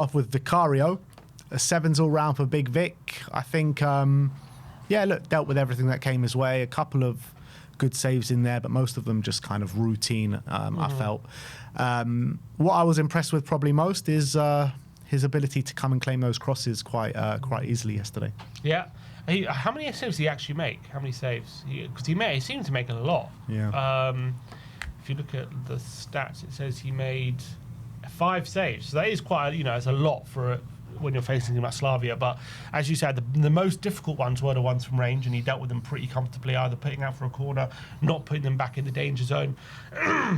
Off with Vicario. A 7's all round for Big Vic. I think, look, dealt with everything that came his way. A couple of good saves in there, but most of them just kind of routine, I felt. What I was impressed with probably most is his ability to come and claim those crosses quite easily yesterday. Yeah. How many saves did he actually make? How many saves? Because he seemed to make a lot. Yeah. If you look at the stats, it says he made 5 saves. So that is quite, it's a lot for when you're facing him at Slavia. But as you said, the most difficult ones were the ones from range, and he dealt with them pretty comfortably, either putting out for a corner, not putting them back in the danger zone.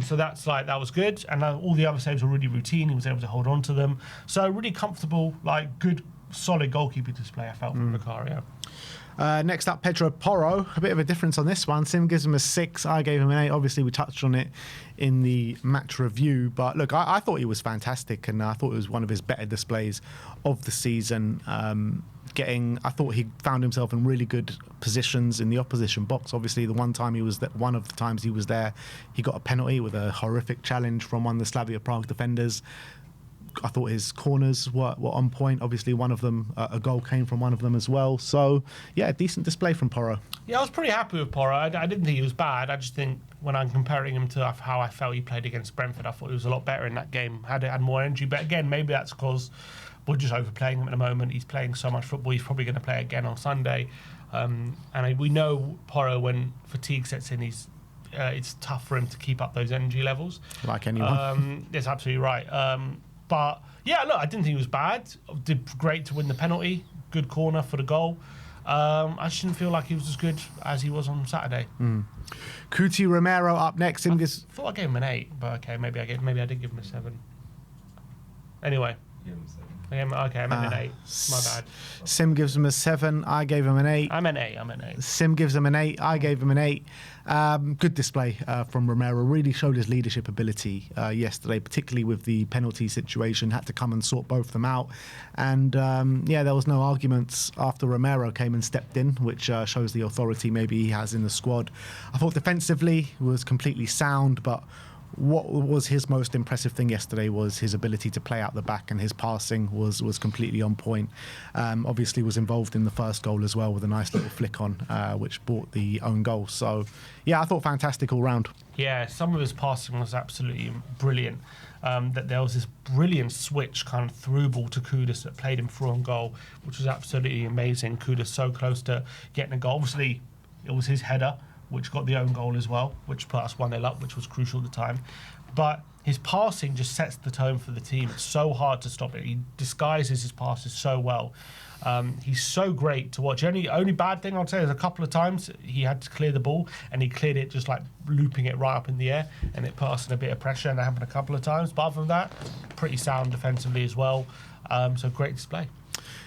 So that was good. And all the other saves were really routine. He was able to hold on to them. So really comfortable, good, solid goalkeeping display, I felt, from Vicario. Next up, Pedro Porro. A bit of a difference on this one. Sim gives him a 6. I gave him an 8. Obviously, we touched on it in the match review. But look, I thought he was fantastic, and I thought it was one of his better displays of the season. I thought he found himself in really good positions in the opposition box. Obviously, one of the times he was there, he got a penalty with a horrific challenge from one of the Slavia Prague defenders. I thought his corners were on point. Obviously, one of them, a goal came from one of them as well. So, yeah, decent display from Porro. Yeah, I was pretty happy with Porro. I didn't think he was bad. I just think when I'm comparing him to how I felt he played against Brentford, I thought he was a lot better in that game. Had more energy. But again, maybe that's because we're just overplaying him at the moment. He's playing so much football. He's probably going to play again on Sunday. And we know Porro, when fatigue sets in, it's tough for him to keep up those energy levels. Like anyone. That's absolutely right. But, yeah, look, I didn't think he was bad. Did great to win the penalty. Good corner for the goal. I just didn't feel like he was as good as he was on Saturday. Kuti Romero up next. I thought I gave him an 8, but okay, maybe I did give him a 7. Anyway. Okay, I meant an 8. My bad. Sim gives him a 7. I gave him an 8. I'm an 8. Sim gives him an 8. I gave him an 8. Good display from Romero. Really showed his leadership ability yesterday, particularly with the penalty situation. Had to come and sort both of them out. And, there was no arguments after Romero came and stepped in, which shows the authority maybe he has in the squad. I thought defensively he was completely sound, but what was his most impressive thing yesterday was his ability to play out the back, and his passing was completely on point. Obviously was involved in the first goal as well with a nice little flick on, which brought the own goal. So, yeah, I thought fantastic all round. Yeah, some of his passing was absolutely brilliant. That there was this brilliant switch kind of through ball to Kudus that played him through on goal, which was absolutely amazing. Kudus so close to getting a goal. Obviously, it was his header, which got the own goal as well, which put us 1-0 up, which was crucial at the time. But his passing just sets the tone for the team. It's so hard to stop it. He disguises his passes so well. He's so great to watch. The only bad thing I'd say is a couple of times he had to clear the ball, and he cleared it just like looping it right up in the air, and it put us in a bit of pressure, and that happened a couple of times. But other than that, pretty sound defensively as well. So great display.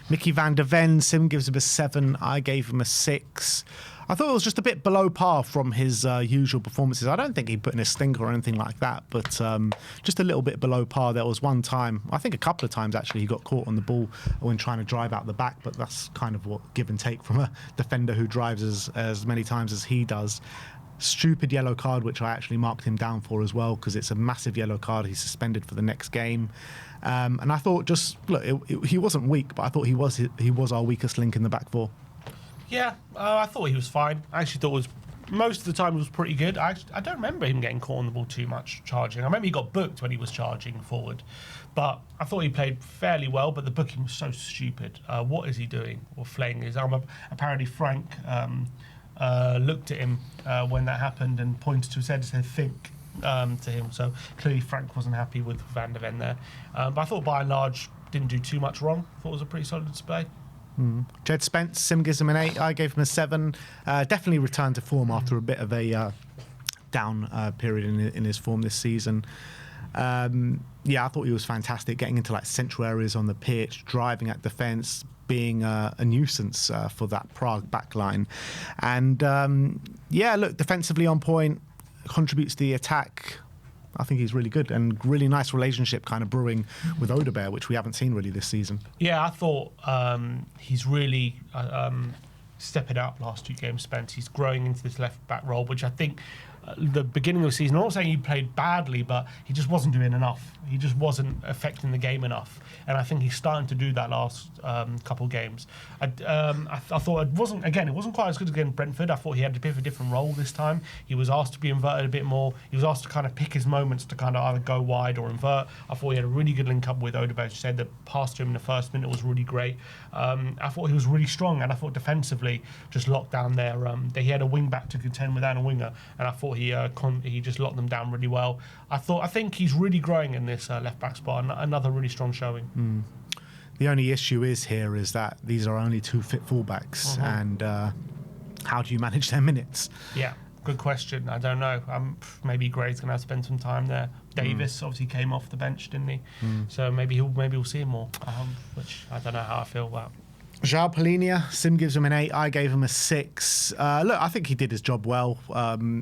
Mickey van der Ven, Sim gives him a 7. I gave him a 6. I thought it was just a bit below par from his usual performances. I don't think he put in a stinker or anything like that, but just a little bit below par. There was one time, I think a couple of times actually, he got caught on the ball when trying to drive out the back, but that's kind of what give and take from a defender who drives as many times as he does. Stupid yellow card, which I actually marked him down for as well, because it's a massive yellow card. He's suspended for the next game. And I thought he wasn't weak, but I thought he was our weakest link in the back four. Yeah, I thought he was fine. I actually thought most of the time it was pretty good. I don't remember him getting caught on the ball too much charging. I remember he got booked when he was charging forward, but I thought he played fairly well, but the booking was so stupid. What is he doing? Or flaying his arm? Apparently Frank looked at him when that happened and pointed to his head and said, think, to him. So clearly Frank wasn't happy with Van der Ven there. But I thought by and large didn't do too much wrong. I thought it was a pretty solid display. Jed Spence, Sim gives him an 8. I gave him a 7. Definitely returned to form after a bit of a down period in his form this season. I thought he was fantastic, getting into like central areas on the pitch, driving at defence, being a nuisance for that Prague backline. And defensively on point, contributes to the attack. I think he's really good, and really nice relationship kind of brewing with Odobert, which we haven't seen really this season. Yeah, I thought he's really stepping up last 2 games, Spence. He's growing into this left-back role, which I think the beginning of the season. I'm not saying he played badly, but he just wasn't doing enough. He just wasn't affecting the game enough, and I think he's starting to do that last couple games. I thought it wasn't quite as good against Brentford. I thought he had a bit of a different role this time. He was asked to be inverted a bit more. He was asked to kind of pick his moments to kind of either go wide or invert. I thought he had a really good link up with Odobert. She said the pass to him in the first minute was really great. I thought he was really strong, and I thought defensively just locked down there. He had a wing back to contend without a winger, and I thought he just locked them down really well. I think he's really growing in this left back spot. Another really strong showing. The only issue is that these are only 2 fit fullbacks, and how do you manage their minutes? Yeah, good question. I don't know. Maybe Gray's going to have to spend some time there. Davis obviously came off the bench, didn't he? So maybe we'll see him more, which I don't know how I feel about. João Palhinha, Sim gives him an 8. I gave him a 6. Look, I think he did his job well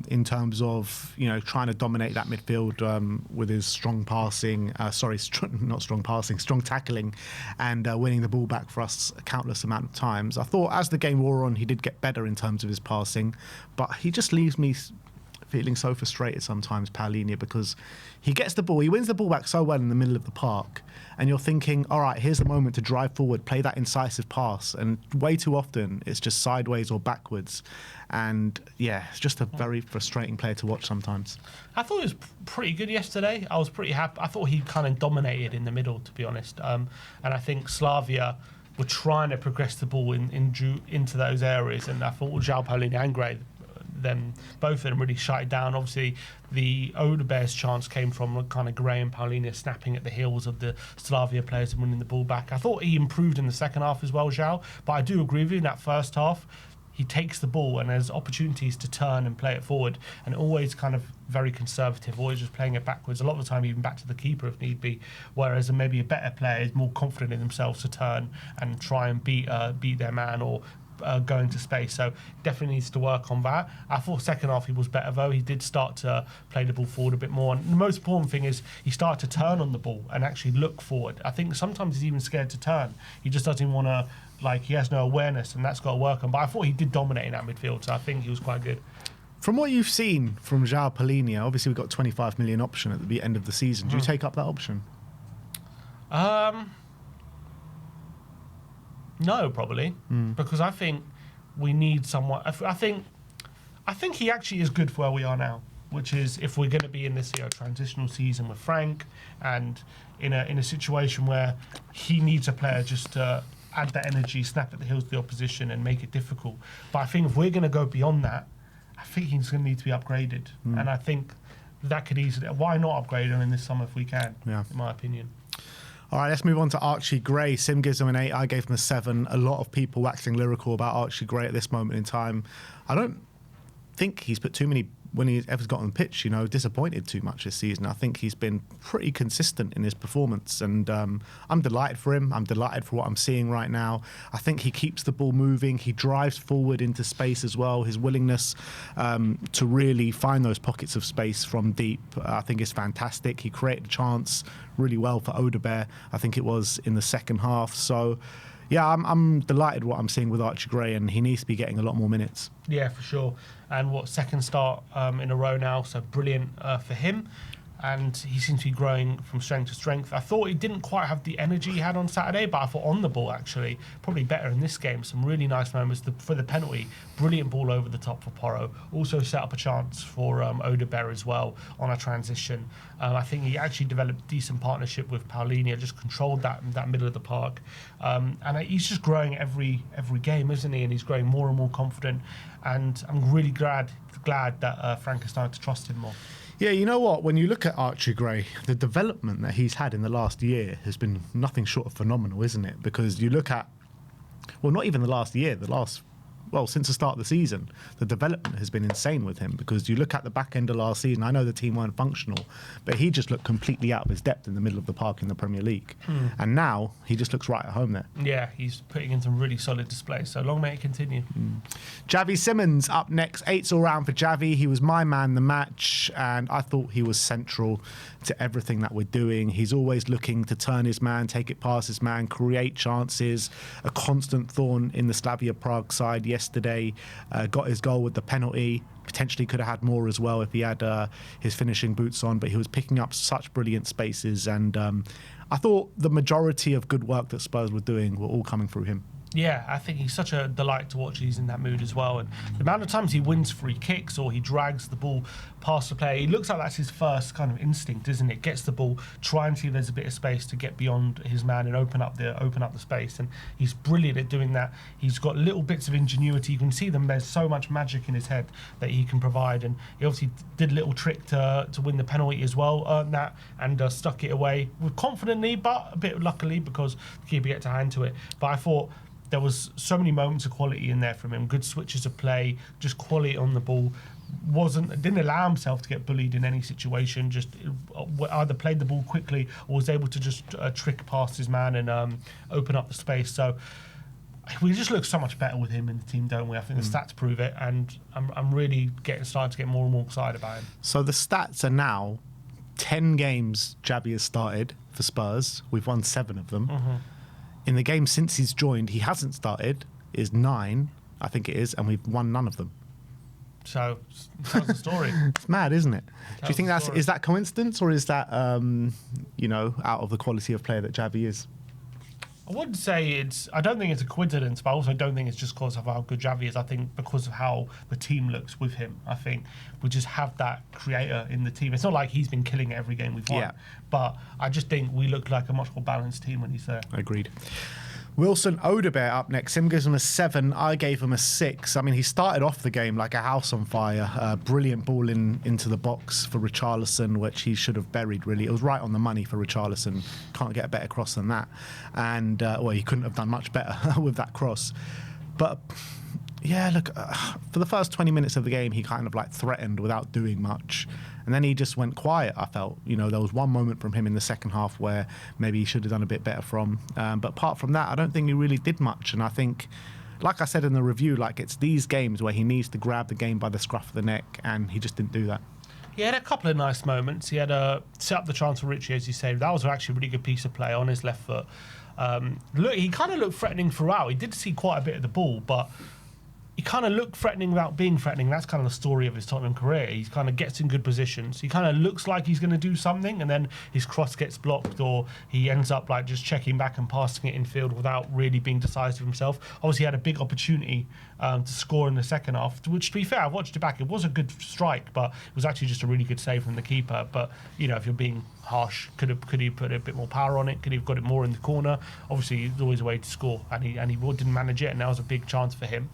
in terms of trying to dominate that midfield with his strong passing. Strong tackling, and winning the ball back for us a countless amount of times. I thought as the game wore on, he did get better in terms of his passing, but he just leaves me feeling so frustrated sometimes, Palhinha, because he gets the ball, he wins the ball back so well in the middle of the park, and you're thinking, all right, here's the moment to drive forward, play that incisive pass, and way too often it's just sideways or backwards, and yeah, it's just a very frustrating player to watch sometimes. I thought he was pretty good yesterday. I was pretty happy. I thought he kind of dominated in the middle, to be honest, and I think Slavia were trying to progress the ball into those areas, and I thought João Palhinha and Gray, both of them really shut it down. Obviously, the Odobert's chance came from kind of Gray and Palhinha snapping at the heels of the Slavia players and winning the ball back. I thought he improved in the second half as well, João, but I do agree with you in that first half. He takes the ball and there's opportunities to turn and play it forward, and always kind of very conservative, always just playing it backwards. A lot of the time, even back to the keeper if need be. Whereas maybe a better player is more confident in themselves to turn and try and beat their man or go into space. So definitely needs to work on that. I thought second half he was better though. He did start to play the ball forward a bit more, and the most important thing is he started to turn on the ball and actually look forward. I think sometimes he's even scared to turn. He just doesn't want to, he has no awareness, and that's got to work on. But I thought he did dominate in that midfield, so I think he was quite good. From what you've seen from João Palhinha, obviously we've got 25 million option at the end of the season. Do you take up that option? No, probably, because I think we need someone. I think he actually is good for where we are now, which is if we're going to be in this transitional season with Frank, and in a situation where he needs a player just to add that energy, snap at the heels of the opposition, and make it difficult. But I think if we're going to go beyond that, I think he's going to need to be upgraded, and I think that could easily. Why not upgrade him in this summer if we can? Yeah, in my opinion. All right, let's move on to Archie Gray. Sim gives him an 8. I gave him a 7. A lot of people waxing lyrical about Archie Gray at this moment in time. I don't think he's put too many, when he's ever got on the pitch, disappointed too much this season. I think he's been pretty consistent in his performance, and I'm delighted for him. I'm delighted for what I'm seeing right now. I think he keeps the ball moving. He drives forward into space as well. His willingness to really find those pockets of space from deep, I think is fantastic. He created a chance really well for Odobert, I think it was, in the second half. So yeah, I'm delighted what I'm seeing with Archie Gray, and he needs to be getting a lot more minutes. Yeah, for sure. And second start in a row now, so brilliant for him. And he seems to be growing from strength to strength. I thought he didn't quite have the energy he had on Saturday, but I thought on the ball, actually, probably better in this game. Some really nice moments for the penalty. Brilliant ball over the top for Porro. Also set up a chance for Odobert as well on a transition. I think he actually developed a decent partnership with Palhinha, just controlled that middle of the park. And he's just growing every game, isn't he? And he's growing more and more confident. And I'm really glad that Frank is starting to trust him more. Yeah, you know what? When you look at Archie Gray, the development that he's had in the last year has been nothing short of phenomenal, isn't it? Because you look at, well, not even the last year, since the start of the season, the development has been insane with him, because you look at the back end of last season, I know the team weren't functional, but he just looked completely out of his depth in the middle of the park in the Premier League. And now he just looks right at home there. Yeah, he's putting in some really solid displays, so long may it continue. Javi Simmons up next. 8's all round for Javi. He was my man the match, and I thought he was central to everything that we're doing. He's always looking to turn his man, take it past his man, create chances. A constant thorn in the Slavia Prague side yesterday. Got his goal with the penalty. Potentially could have had more as well if he had his finishing boots on, but he was picking up such brilliant spaces, and I thought the majority of good work that Spurs were doing were all coming through him. Yeah, I think he's such a delight to watch. He's in that mood as well. And the amount of times he wins free kicks or he drags the ball past the player, he looks like that's his first kind of instinct, isn't it? Gets the ball, try and see if there's a bit of space to get beyond his man and open up the space. And he's brilliant at doing that. He's got little bits of ingenuity. You can see them. There's so much magic in his head that he can provide. And he obviously did a little trick to win the penalty as well, earned that, and stuck it away confidently, but a bit luckily because the keeper get to hand to it. But I thought there was so many moments of quality in there from him. Good switches of play, just quality on the ball. Didn't allow himself to get bullied in any situation. Just either played the ball quickly or was able to just trick past his man and open up the space. So we just look so much better with him in the team, don't we? I think the stats prove it, and I'm really starting to get more and more excited about him. So the stats are now 10 games Javi has started for Spurs. We've won 7 of them. Mm-hmm. In the game since he's joined, he hasn't started, is 9, I think it is, and we've won none of them. So, tells the story. It's mad, isn't it? Do you think is that coincidence, or is that, out of the quality of player that Javi is? I wouldn't say I don't think it's a coincidence, but I also don't think it's just because of how good Javi is. I think because of how the team looks with him. I think we just have that creator in the team. It's not like he's been killing it every game we've won, but I just think we look like a much more balanced team when he's there. Agreed. Wilson Odobert up next. Sim gives him a 7. I gave him a 6. I mean, he started off the game like a house on fire. Brilliant ball into the box for Richarlison, which he should have buried, really. It was right on the money for Richarlison. Can't get a better cross than that. And, he couldn't have done much better with that cross. But, yeah, look, for the first 20 minutes of the game, he kind of like threatened without doing much. And then he just went quiet, I felt. There was one moment from him in the second half where maybe he should have done a bit better from. But apart from that, I don't think he really did much. And I think, like I said in the review, it's these games where he needs to grab the game by the scruff of the neck, and he just didn't do that. He had a couple of nice moments. He had set up the chance for Richie, as you say. That was actually a really good piece of play on his left foot. He kind of looked threatening throughout. He did see quite a bit of the ball, but he kind of looked threatening without being threatening. That's kind of the story of his Tottenham career. He kind of gets in good positions. He kind of looks like he's going to do something, and then his cross gets blocked, or he ends up just checking back and passing it in field without really being decisive himself. Obviously, he had a big opportunity to score in the second half, which, to be fair, I watched it back. It was a good strike, but it was actually just a really good save from the keeper. But, if you're being harsh, could he put a bit more power on it? Could he have got it more in the corner? Obviously, there's always a way to score, and he didn't manage it, and that was a big chance for him.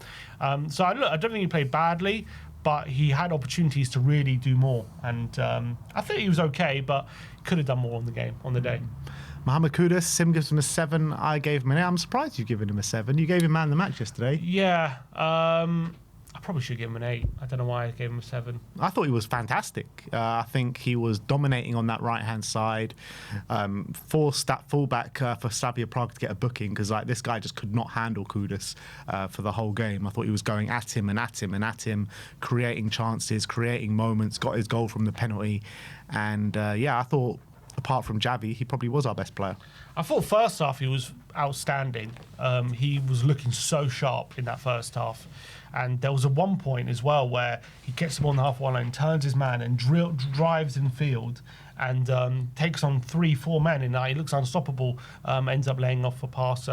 So I don't think he played badly, but he had opportunities to really do more, and I think he was okay, but could have done more on the day. Mohamed Kudus, Sim gives him a 7. I gave him an 8. I'm surprised you've given him a 7. You gave him man of the match yesterday. Yeah, I probably should give him an 8. I don't know why I gave him a 7. I thought he was fantastic. I think he was dominating on that right-hand side. Forced that fullback for Slavia Prague to get a booking, because this guy just could not handle Kudus for the whole game. I thought he was going at him and at him and at him, creating chances, creating moments, got his goal from the penalty. And, I thought, apart from Javi, he probably was our best player. I thought first half he was outstanding. He was looking so sharp in that first half. And there was one point as well where he gets the ball on the half-wide line, turns his man and drives in field and takes on 3-4 men. And he looks unstoppable, ends up laying off a pass.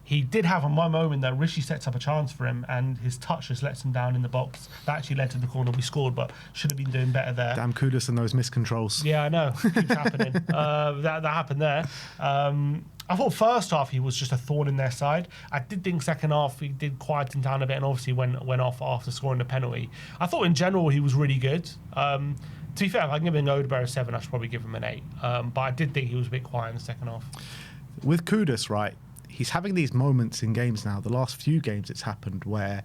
He did have one moment that Rishi sets up a chance for him, and his touch just lets him down in the box. That actually led to the corner we scored, but should have been doing better there. Damn Kudus and those miscontrols. Yeah, I know. Keeps happening. That happened there. I thought first half he was just a thorn in their side. I did think second half he did quieten down a bit and obviously went off after scoring the penalty. I thought in general he was really good. To be fair, if I can give him an Odobert a 7, I should probably give him an 8. But I did think he was a bit quiet in the second half. With Kudus, right, he's having these moments in games now. The last few games it's happened where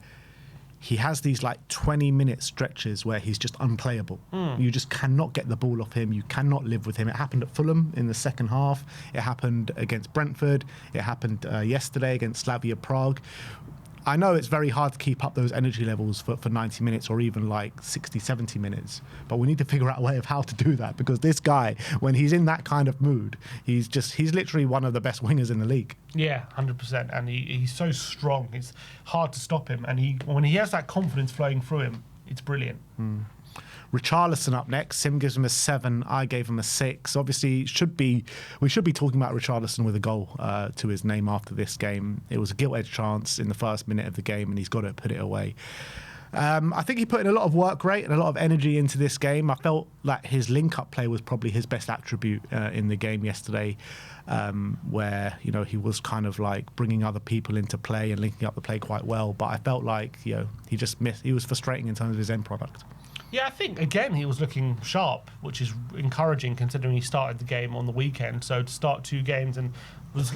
he has these 20-minute stretches where he's just unplayable. You just cannot get the ball off him. You cannot live with him. It happened at Fulham in the second half. It happened against Brentford. It happened yesterday against Slavia Prague. I know it's very hard to keep up those energy levels for 90 minutes or even 60, 70 minutes. But we need to figure out a way of how to do that, because this guy, when he's in that kind of mood, he's literally one of the best wingers in the league. Yeah, 100%. And he's so strong. It's hard to stop him. And when he has that confidence flowing through him, it's brilliant. Richarlison up next. Sim gives him a 7. I gave him a 6. Obviously, we should be talking about Richarlison with a goal to his name after this game. It was a gilt-edged chance in the first minute of the game, and he's got to put it away. I think he put in a lot of work rate and a lot of energy into this game. I felt that his link-up play was probably his best attribute in the game yesterday, where he was kind of like bringing other people into play and linking up the play quite well. But I felt like he just missed. He was frustrating in terms of his end product. Yeah, I think, again, he was looking sharp, which is encouraging considering he started the game on the weekend. So to start 2 games and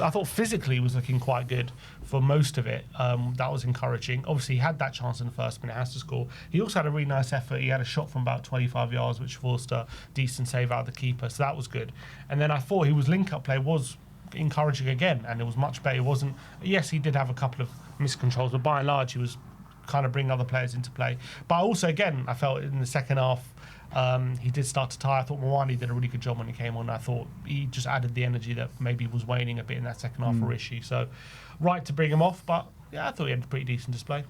I thought physically he was looking quite good for most of it. That was encouraging. Obviously, he had that chance in the first minute, has to score. He also had a really nice effort. He had a shot from about 25 yards, which forced a decent save out of the keeper. So that was good. And then I thought his link-up play was encouraging again, and it was much better. It wasn't... Yes, he did have a couple of miscontrols, but by and large, he was kind of bringing other players into play. But also, again, I felt in the second half, he did start to tire. I thought Muani did a really good job when he came on. I thought he just added the energy that maybe was waning a bit in that second half for Richie. So, right to bring him off, but yeah, I thought he had a pretty decent display.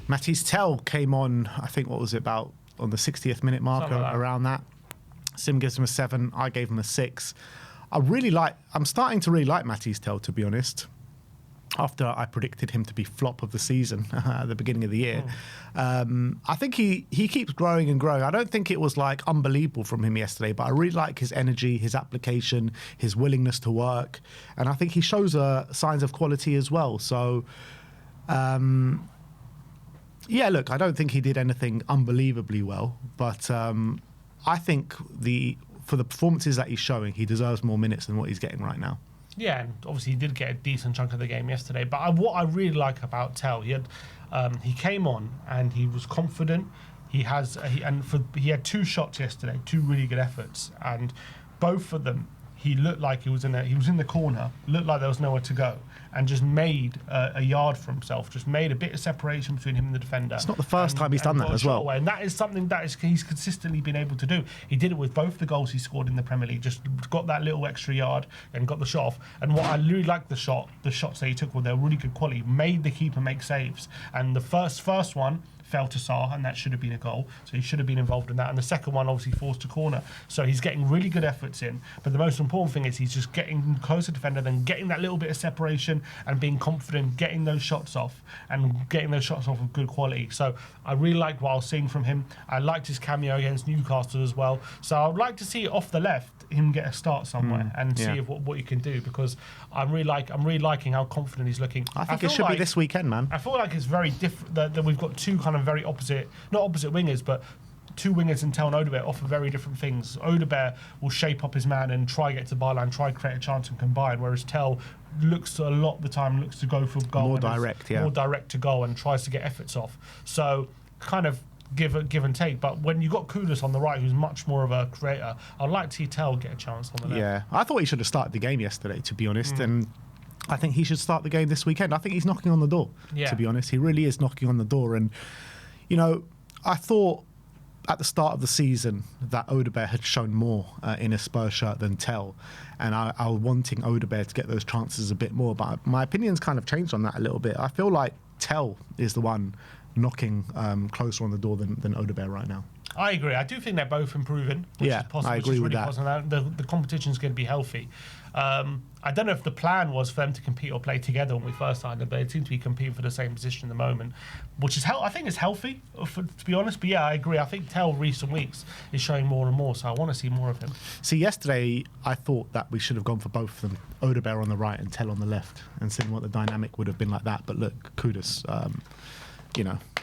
Matisse Tell came on, I think, what was it, about on the 60th minute mark, around that. Sim gives him a 7. I gave him a 6. I'm starting to really like Matisse Tell, to be honest. After I predicted him to be flop of the season at the beginning of the year. I think he keeps growing and growing. I don't think it was like unbelievable from him yesterday, but I really like his energy, his application, his willingness to work. And I think he shows signs of quality as well. So, yeah, look, I don't think he did anything unbelievably well, but I think for the performances that he's showing, he deserves more minutes than what he's getting right now. Yeah, and obviously he did get a decent chunk of the game yesterday. But what I really like about Tell, he came on and he was confident. He had 2 shots yesterday, 2 really good efforts, and both of them he looked like he was in the corner, looked like there was nowhere to go, and just made a yard for himself, just made a bit of separation between him and the defender. It's not the first time he's done that as well. And that is something he's consistently been able to do. He did it with both the goals he scored in the Premier League, just got that little extra yard and got the shot off. And what I really liked the shots that he took, they were really good quality, made the keeper make saves. And the first one fell to Sarr, and that should have been a goal. So he should have been involved in that. And the second one obviously forced a corner. So he's getting really good efforts in. But the most important thing is he's just getting closer to defender, then getting that little bit of separation and being confident, getting those shots off with good quality. So I really liked what I was seeing from him. I liked his cameo against Newcastle as well. So I would like to see off the left him get a start somewhere and see what he can do, because I'm really liking how confident he's looking. I think it should be this weekend, man. I feel like it's very different that we've got 2 kind of very not opposite wingers, but 2 wingers in Tell and Odobert offer very different things. Odobert will shape up his man and try get to the byline, try create a chance and combine, whereas Tell looks a lot of the time to go for goal. More direct to goal and tries to get efforts off. So kind of give and take. But when you got Kudus on the right, who's much more of a creator, I'd like to see Tell get a chance on the left. Yeah, I thought he should have started the game yesterday, to be honest, and I think he should start the game this weekend. I think he's knocking on the door, to be honest. He really is knocking on the door. And, I thought at the start of the season that Odobert had shown more in a Spurs shirt than Tell, and I was wanting Odobert to get those chances a bit more, but my opinion's kind of changed on that a little bit. I feel like Tell is the one knocking closer on the door than Odobert right now. I agree. I do think they're both improving, which is possible. I agree with really that. The competition's going to be healthy. I don't know if the plan was for them to compete or play together when we first signed them, but it seems to be competing for the same position at the moment, which is I think it's healthy, to be honest. But yeah, I agree. I think Tell recent weeks is showing more and more, so I want to see more of him. See, yesterday I thought that we should have gone for both of them, Odobert on the right and Tell on the left, and seeing what the dynamic would have been like that. But look, Kudus,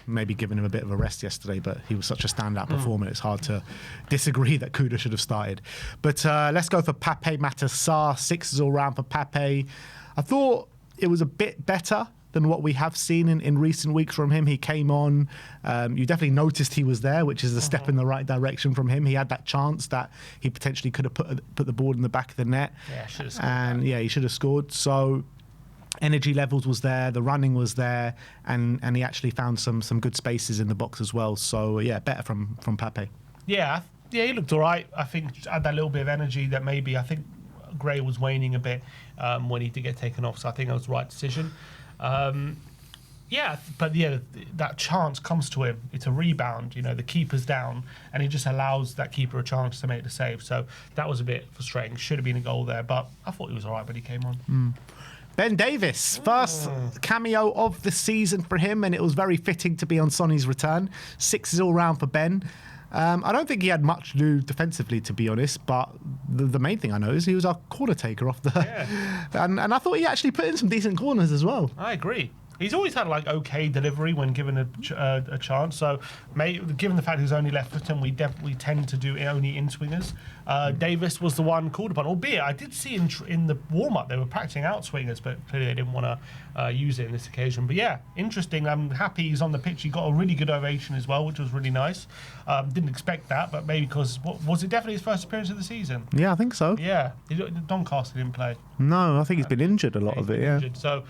maybe giving him a bit of a rest yesterday, but he was such a standout performer. It's hard to disagree that Kudus should have started. But let's go for Pape Matar Sarr. 6s all round for Pape. I thought it was a bit better than what we have seen in recent weeks from him. He came on. You definitely noticed he was there, which is a step in the right direction from him. He had that chance that he potentially could have put the ball in the back of the net. Yeah, should have scored. And he should have scored. So energy levels was there, the running was there, and he actually found some good spaces in the box as well. So yeah, better from Pape. Yeah, he looked all right. I think had that little bit of energy that maybe I think Gray was waning a bit when he did get taken off. So I think that was the right decision. Yeah, but yeah, that chance comes to him. It's a rebound. You know, the keeper's down, and he just allows that keeper a chance to make the save. So that was a bit frustrating. Should have been a goal there, but I thought he was all right when he came on. Ben Davies, first cameo of the season for him, and it was very fitting to be on Sonny's return. 6 all round for Ben. I don't think he had much to do defensively, to be honest, but the main thing I know is he was our corner taker off the... Yeah. and I thought he actually put in some decent corners as well. I agree. He's always had like okay delivery when given a chance. So, given the fact he's only left-footed, we definitely tend to do it only in swingers. Davis was the one called upon, albeit I did see in the warm-up they were practicing out swingers, but clearly they didn't want to use it in this occasion. But yeah, interesting. I'm happy he's on the pitch. He got a really good ovation as well, which was really nice. Didn't expect that, but maybe because was it definitely his first appearance of the season? Yeah, I think so. Yeah, Doncaster didn't play. No, I think he's been injured a lot of it. Yeah. Injured, so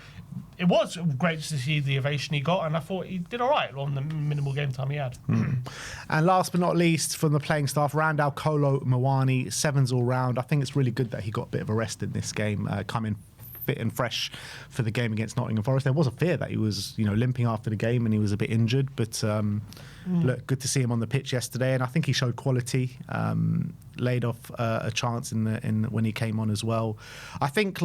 it was great to see the ovation he got, and I thought he did all right on the minimal game time he had. And last but not least, from the playing staff, Randall Kolo Muani, 7s all round. I think it's really good that he got a bit of a rest in this game, coming fit and fresh for the game against Nottingham Forest. There was a fear that he was, limping after the game and he was a bit injured, but look, good to see him on the pitch yesterday, and I think he showed quality. Laid off a chance in when he came on as well. I think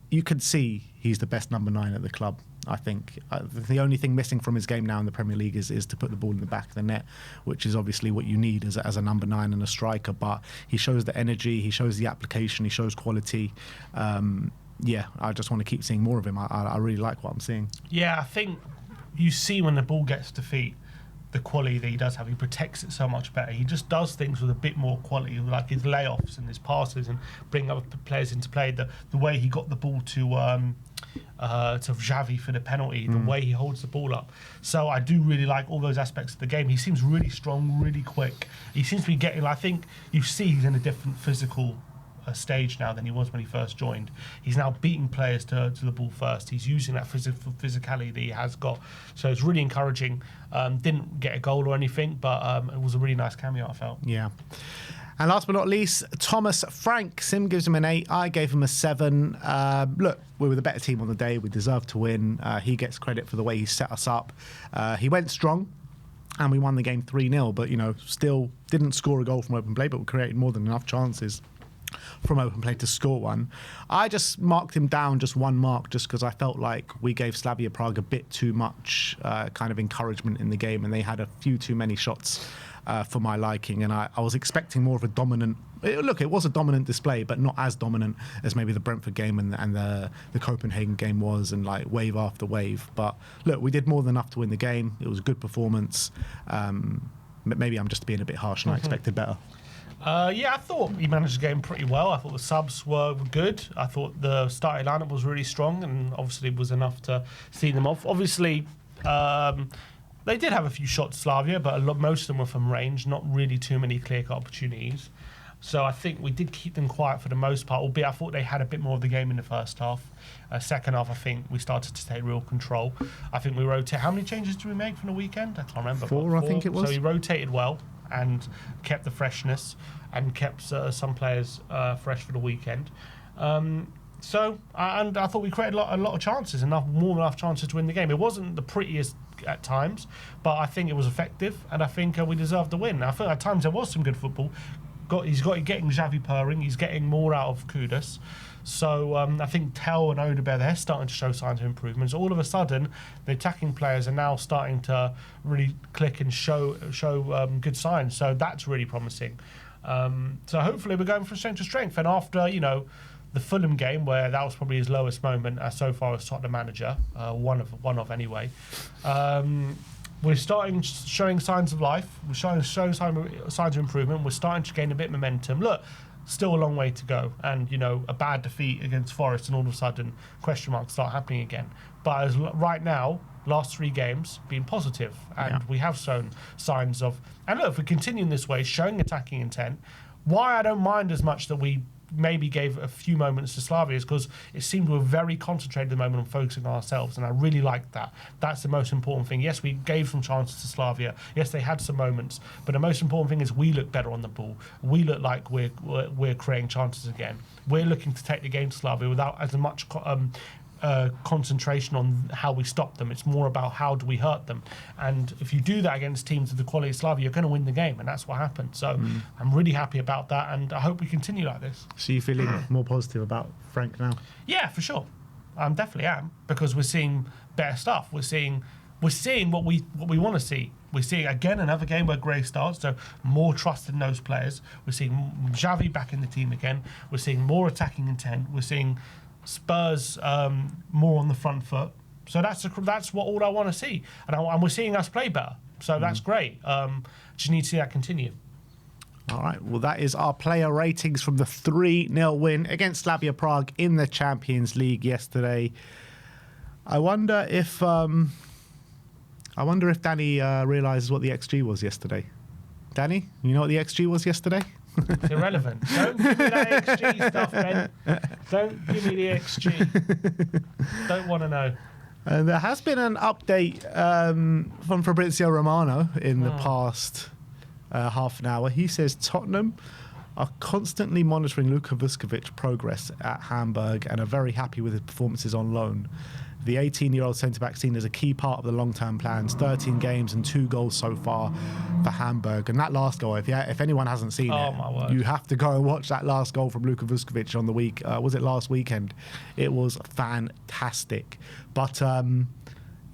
you could see he's the best number 9 at the club. I think the only thing missing from his game now in the Premier League is to put the ball in the back of the net, which is obviously what you need as a number 9 and a striker. But he shows the energy, he shows the application, he shows quality. Yeah, I just want to keep seeing more of him. I really like what I'm seeing. Yeah, I think you see when the ball gets to feet, the quality that he does have. He protects it so much better. He just does things with a bit more quality, like his layoffs and his passes and bring other players into play. The way he got the ball to Javi for the penalty, the way he holds the ball up. So I do really like all those aspects of the game. He seems really strong, really quick. He seems to be getting, I think you see he's in a different physical stage now than he was when he first joined. He's now beating players to the ball first. He's using that physicality that he has got. So it's really encouraging. Didn't get a goal or anything, but it was a really nice cameo, I felt. Yeah. And last but not least, Thomas Frank. Sim gives him an 8. I gave him a 7. Look, we were the better team on the day. We deserved to win. He gets credit for the way he set us up. He went strong, and we won the game 3-0, but, still didn't score a goal from open play, but we created more than enough chances from open play to score one. I just marked him down just 1 mark just because I felt like we gave Slavia Prague a bit too much kind of encouragement in the game, and they had a few too many shots for my liking, and I was expecting more of a dominant... Look, it was a dominant display, but not as dominant as maybe the Brentford game and the Copenhagen game was, and wave after wave. But look, we did more than enough to win the game. It was a good performance. Maybe I'm just being a bit harsh and I expected better. Yeah, I thought he managed the game pretty well. I thought the subs were good. I thought the starting lineup was really strong, and obviously was enough to see them off. Obviously, they did have a few shots, Slavia, but most of them were from range, not really too many clear-cut opportunities. So I think we did keep them quiet for the most part, albeit I thought they had a bit more of the game in the first half. Second half, I think we started to take real control. I think we rotated. How many changes did we make from the weekend? I can't remember. 4, I think it was. So we rotated well and kept the freshness and kept some players fresh for the weekend. And I thought we created a lot of chances, more than enough chances to win the game. It wasn't the prettiest at times, but I think it was effective, and I think we deserved the win. I think at times there was some good football. He's getting Javi purring. He's getting more out of Kudus. So I think Tel and Odobert, they're starting to show signs of improvements. All of a sudden, the attacking players are now starting to really click and show good signs. So that's really promising. So hopefully we're going from strength to strength. And after, the Fulham game, where that was probably his lowest moment so far as Tottenham manager, one of anyway, we're starting showing signs of life. We're showing signs of improvement. We're starting to gain a bit of momentum. Look, still a long way to go, and a bad defeat against Forest, and all of a sudden question marks start happening again. But right now, last 3 games been positive, and we have shown signs of. And look, if we continue in this way, showing attacking intent, why I don't mind as much that we maybe gave a few moments to Slavia is because it seemed we were very concentrated at the moment on focusing on ourselves, and I really liked that. That's the most important thing. Yes, we gave some chances to Slavia. Yes, they had some moments, but the most important thing is we look better on the ball. We look like we're creating chances again. We're looking to take the game to Slavia without as much concentration on how we stop them. It's more about how do we hurt them. And if you do that against teams of the quality of Slavia, you're going to win the game, and that's what happened. So I'm really happy about that, and I hope we continue like this. So you feeling more positive about Frank now? Yeah, for sure. I definitely am, because we're seeing better stuff. We're seeing what we want to see. We're seeing again another game where Gray starts, so more trust in those players. We're seeing Javi back in the team again. We're seeing more attacking intent. We're seeing Spurs more on the front foot. So that's what all I want to see, and we're seeing us play better. So that's great. Just need to see that continue. All right, well, that is our player ratings from the 3-0 win against Slavia Prague in the Champions League yesterday. I wonder if Danny realises what the XG was yesterday. Danny, you know what the XG was yesterday? It's irrelevant. Don't give me that XG stuff, Ben. Don't give me the XG. Don't want to know. And there has been an update from Fabrizio Romano in the past half an hour. He says Tottenham are constantly monitoring Luka Vuckovic's progress at Hamburg and are very happy with his performances on loan. The 18-year-old centre-back seen as a key part of the long-term plans, 13 games and 2 goals so far for Hamburg. And that last goal, if anyone hasn't seen it, you have to go and watch that last goal from Luka Vuckovic on the week. Was it last weekend? It was fantastic. But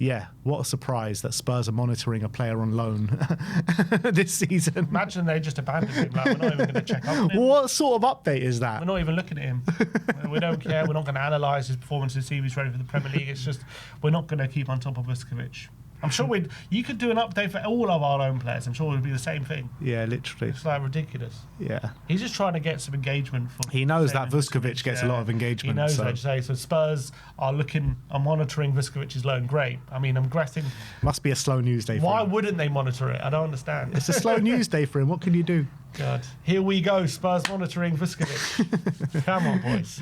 yeah, what a surprise that Spurs are monitoring a player on loan this season. Imagine they just abandoned him. Like, we're not even going to check up on him. What sort of update is that? We're not even looking at him. We don't care. We're not going to analyse his performance and see if he's ready for the Premier League. It's just we're not going to keep on top of Vuskovic. I'm sure you could do an update for all of our own players. I'm sure it would be the same thing. Yeah, literally. It's like ridiculous. Yeah. He's just trying to get some engagement. He knows that Vuskovic gets a lot of engagement. He knows that. So Spurs are monitoring Vuckovic's loan. Great. I mean, I'm guessing. Must be a slow news day for him. Why wouldn't they monitor it? I don't understand. It's a slow news day for him. What can you do? God. Here we go. Spurs monitoring Vuskovic. Come on, boys.